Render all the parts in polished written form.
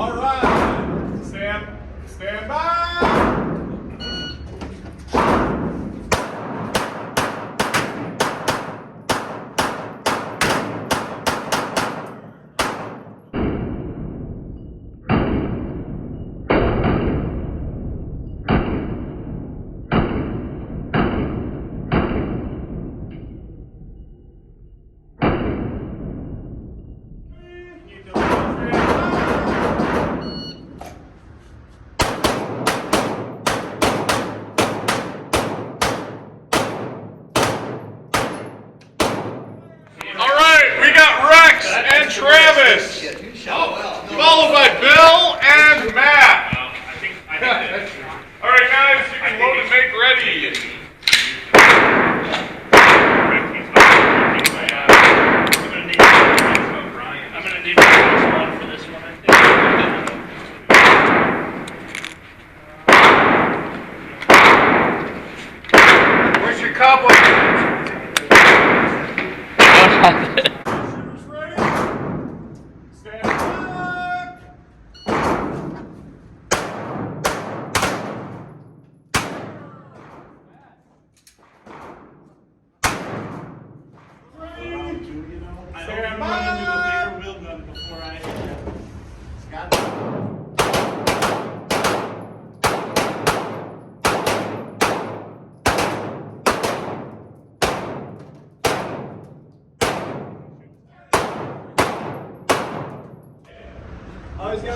All right. Stand by. Travis, followed by Bill and Matt. All right, guys, you can load and make ready. I'm gonna need one for this one, I think. Where's your cowboy?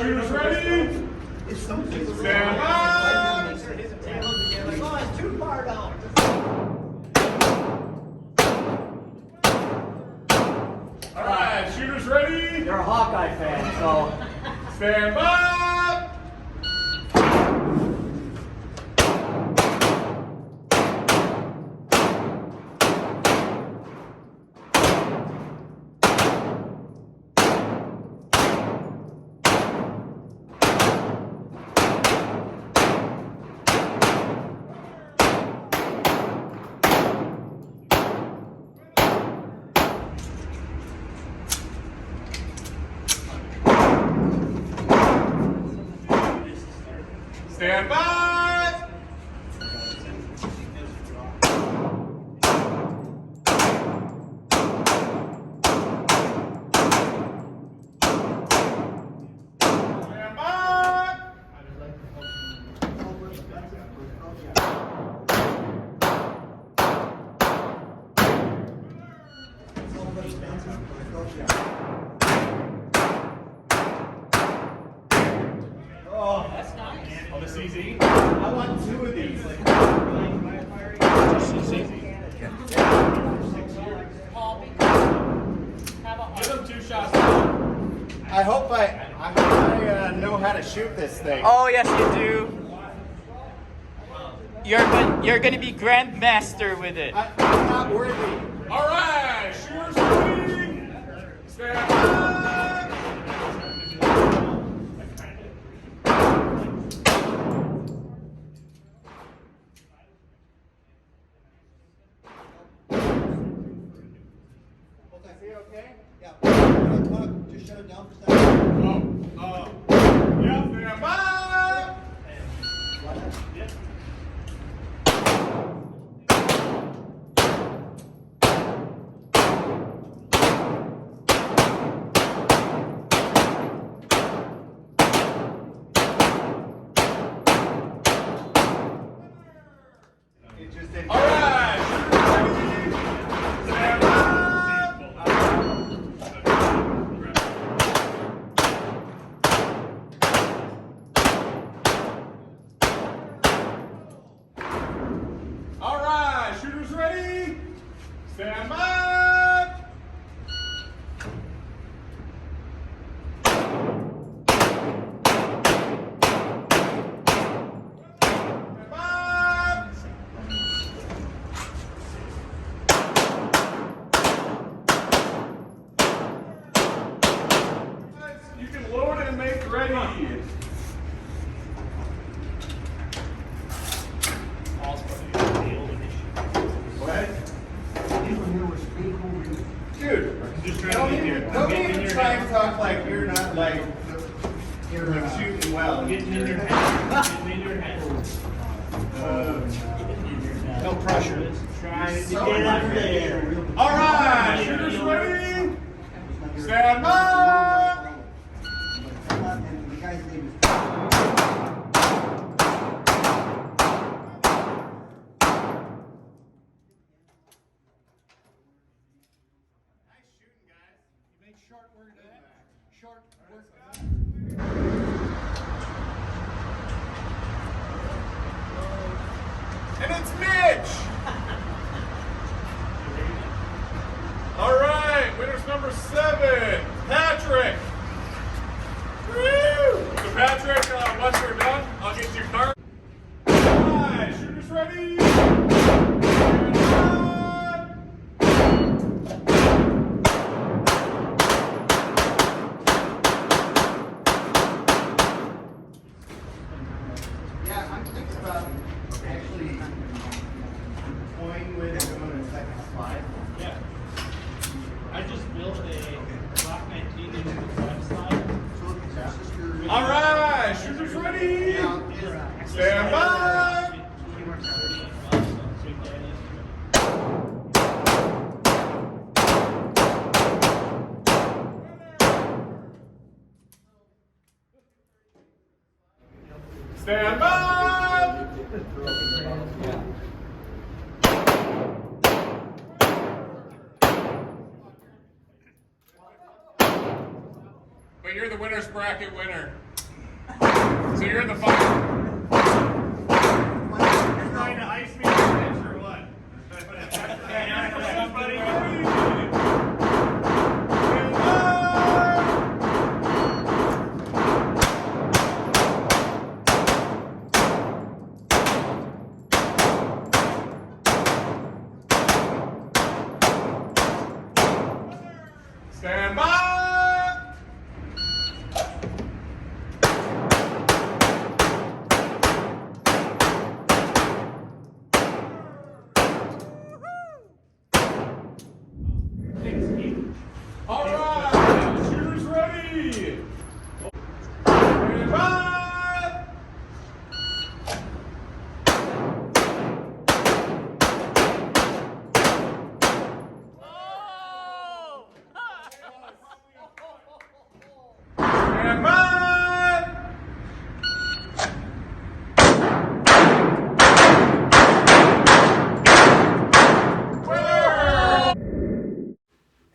Shooters ready? Stand by. It's too far down. All right, shooters ready? You're a Hawkeye fan, so. Stand by. Stand by. Stand by. Oh, that's nice. Oh, this easy. I want two of these. Give them 2 shots. I hope I know how to shoot this thing. Oh yes, you do. You're gonna be grandmaster with it. I'm not worthy. All right, shooters ready. Stand by. Is he okay? Yeah. Just shut it down for a second. Yeah, stand by. It just didn't. All right, shooters ready. Stand by. All right, shooters ready. Stand by. Stand by. You can load it and make ready. What? Dude, don't even try and talk like you're not like You're shooting well. Getting in your head. Getting in your head. No pressure. Trying to get up there. All right, shooters ready? Stand by. And the guy's name is. Nice shooting, guys. You made short work of that. Short work of that. And it's Mitch. All right, winner's number 7, Patrick. Woo! So Patrick, once we're done, I'll get you a card. All right, shooters ready? Stand by. Yeah, I'm thinking about actually toying with it on a second slide. Yeah. I just built a Glock 19 into the front slide. So look at your sister. All right, shooters ready? Stand by. Stand by. But you're the winner's bracket winner. So you're in the final. You're trying to ice me on this or what? Somebody. Stand by. All right, shooters ready. Stand by. Stand by.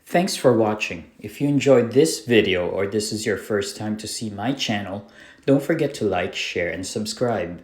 Thanks for watching. If you enjoyed this video or this is your first time to see my channel, don't forget to like, share, and subscribe.